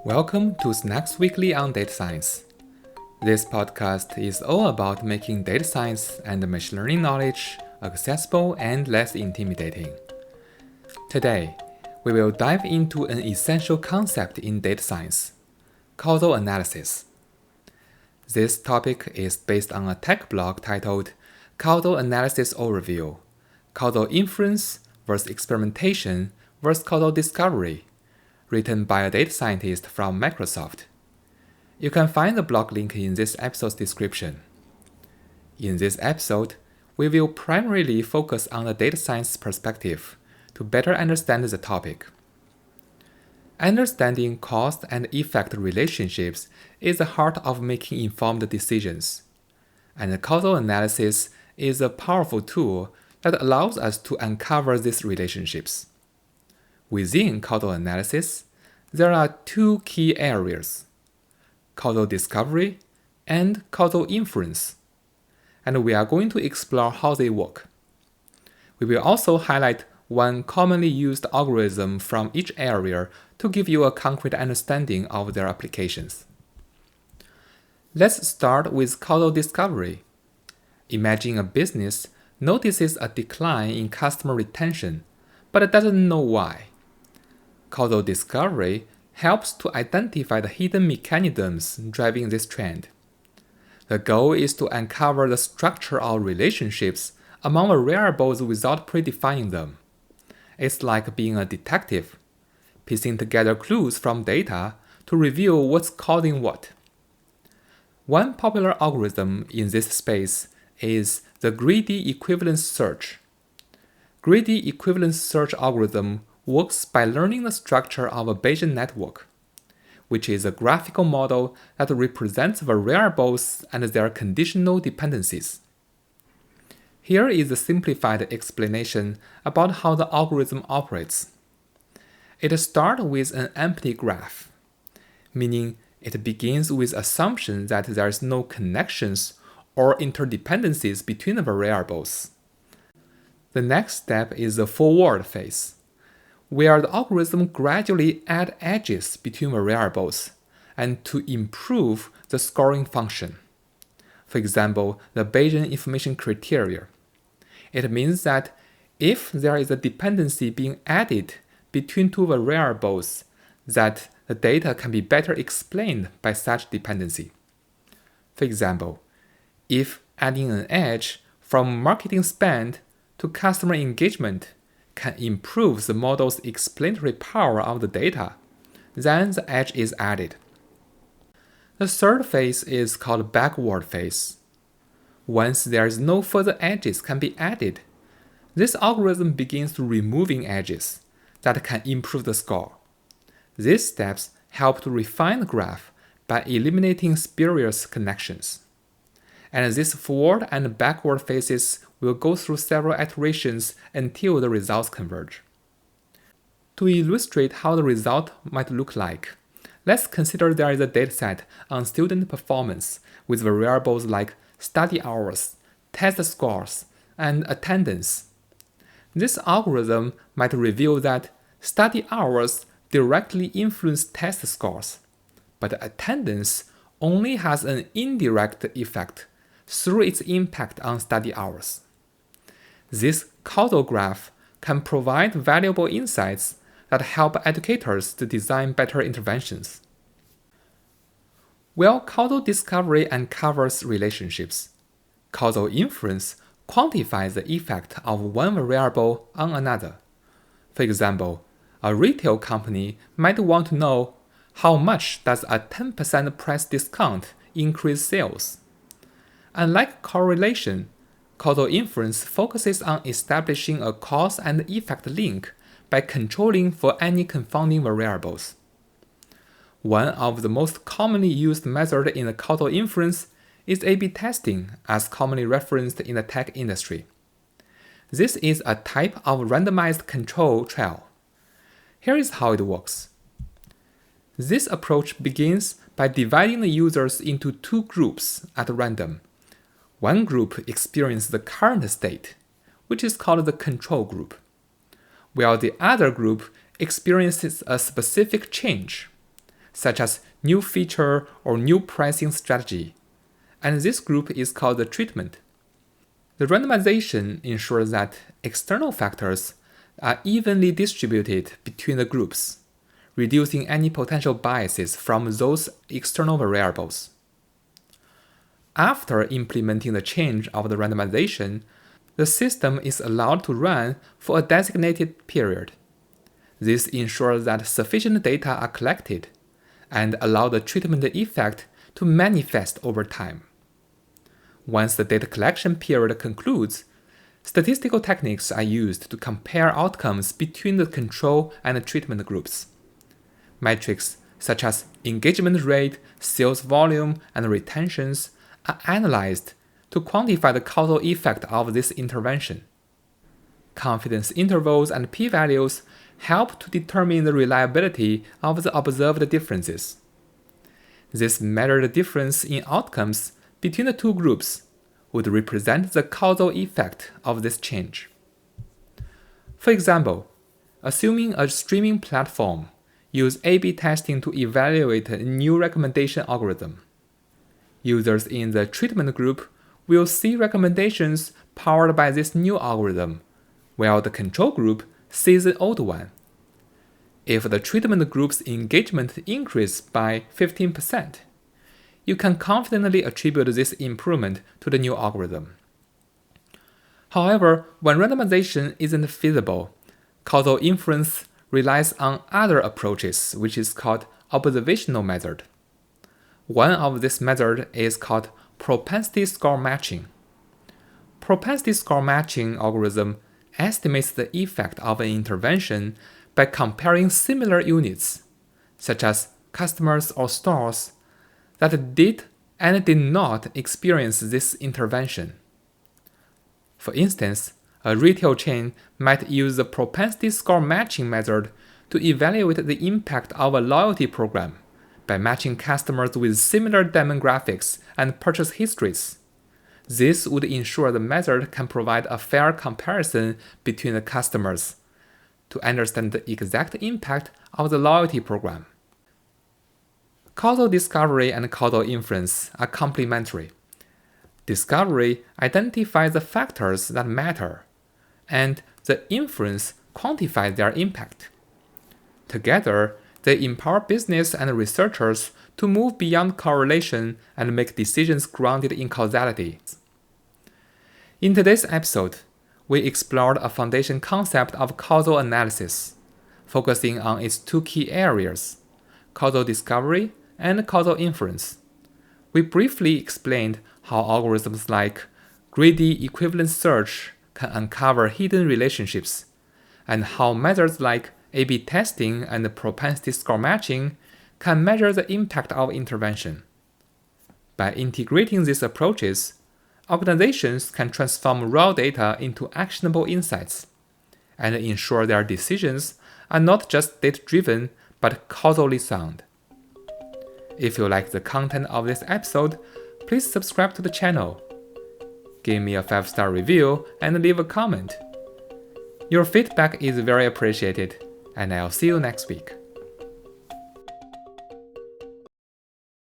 Welcome to Snacks Weekly on Data Science. This podcast is all about making data science and machine learning knowledge accessible and less intimidating. Today, we will dive into an essential concept in data science, causal analysis. This topic is based on a tech blog titled Causal Analysis Overview, Causal Inference versus Experimentation versus Causal Discovery, written by a data scientist from Microsoft. You can find the blog link in this episode's description. In this episode, we will primarily focus on the data science perspective to better understand the topic. Understanding cause and effect relationships is the heart of making informed decisions, and causal analysis is a powerful tool that allows us to uncover these relationships. Within causal analysis, there are two key areas: causal discovery and causal inference, and we are going to explore how they work. We will also highlight one commonly used algorithm from each area to give you a concrete understanding of their applications. Let's start with causal discovery. Imagine a business notices a decline in customer retention, but doesn't know why. Causal discovery helps to identify the hidden mechanisms driving this trend. The goal is to uncover the structure of relationships among variables without predefining them. It's like being a detective, piecing together clues from data to reveal what's causing what. One popular algorithm in this space is the greedy equivalence search. Greedy equivalence search algorithm works by learning the structure of a Bayesian network, which is a graphical model that represents variables and their conditional dependencies. Here is a simplified explanation about how the algorithm operates. It starts with an empty graph, meaning it begins with assumption that there is no connections or interdependencies between the variables. The next step is the forward phase, where the algorithm gradually adds edges between variables and to improve the scoring function. For example, the Bayesian information criteria. It means that if there is a dependency being added between two variables, that the data can be better explained by such dependency. For example, if adding an edge from marketing spend to customer engagement can improve the model's explanatory power of the data, then the edge is added. The third phase is called backward phase. Once there is no further edges can be added, this algorithm begins removing edges that can improve the score. These steps help to refine the graph by eliminating spurious connections. And these forward and backward phases will go through several iterations until the results converge. To illustrate how the result might look like, let's consider there is a dataset on student performance with variables like study hours, test scores, and attendance. This algorithm might reveal that study hours directly influence test scores, but attendance only has an indirect effect through its impact on study hours. This causal graph can provide valuable insights that help educators to design better interventions. While causal discovery uncovers relationships, causal inference quantifies the effect of one variable on another. For example, a retail company might want to know how much does a 10% price discount increase sales. Unlike correlation, causal inference focuses on establishing a cause and effect link by controlling for any confounding variables. One of the most commonly used methods in the causal inference is A/B testing, as commonly referenced in the tech industry. This is a type of randomized control trial. Here is how it works. This approach begins by dividing the users into two groups at random. One group experiences the current state, which is called the control group, while the other group experiences a specific change, such as new feature or new pricing strategy, and this group is called the treatment. The randomization ensures that external factors are evenly distributed between the groups, reducing any potential biases from those external variables. After implementing the change of the randomization, the system is allowed to run for a designated period. This ensures that sufficient data are collected and allow the treatment effect to manifest over time. Once the data collection period concludes, statistical techniques are used to compare outcomes between the control and the treatment groups. Metrics such as engagement rate, sales volume, and retentions are analyzed to quantify the causal effect of this intervention. Confidence intervals and p-values help to determine the reliability of the observed differences. This measured difference in outcomes between the two groups would represent the causal effect of this change. For example, assuming a streaming platform uses A/B testing to evaluate a new recommendation algorithm. Users in the treatment group will see recommendations powered by this new algorithm, while the control group sees the old one. If the treatment group's engagement increased by 15%, you can confidently attribute this improvement to the new algorithm. However, when randomization isn't feasible, causal inference relies on other approaches, which is called observational method. One of this method is called propensity score matching. Propensity score matching algorithm estimates the effect of an intervention by comparing similar units, such as customers or stores, that did and did not experience this intervention. For instance, a retail chain might use the propensity score matching method to evaluate the impact of a loyalty program by matching customers with similar demographics and purchase histories. This would ensure the method can provide a fair comparison between the customers to understand the exact impact of the loyalty program. Causal discovery and causal inference are complementary. Discovery identifies the factors that matter, and the inference quantifies their impact. Together, they empower business and researchers to move beyond correlation and make decisions grounded in causality. In today's episode, we explored a foundation concept of causal analysis, focusing on its two key areas, causal discovery and causal inference. We briefly explained how algorithms like greedy equivalence search can uncover hidden relationships, and how methods like A/B testing and propensity score matching can measure the impact of intervention. By integrating these approaches, organizations can transform raw data into actionable insights and ensure their decisions are not just data-driven but causally sound. If you like the content of this episode, please subscribe to the channel. Give me a 5-star review and leave a comment. Your feedback is very appreciated, and I'll see you next week.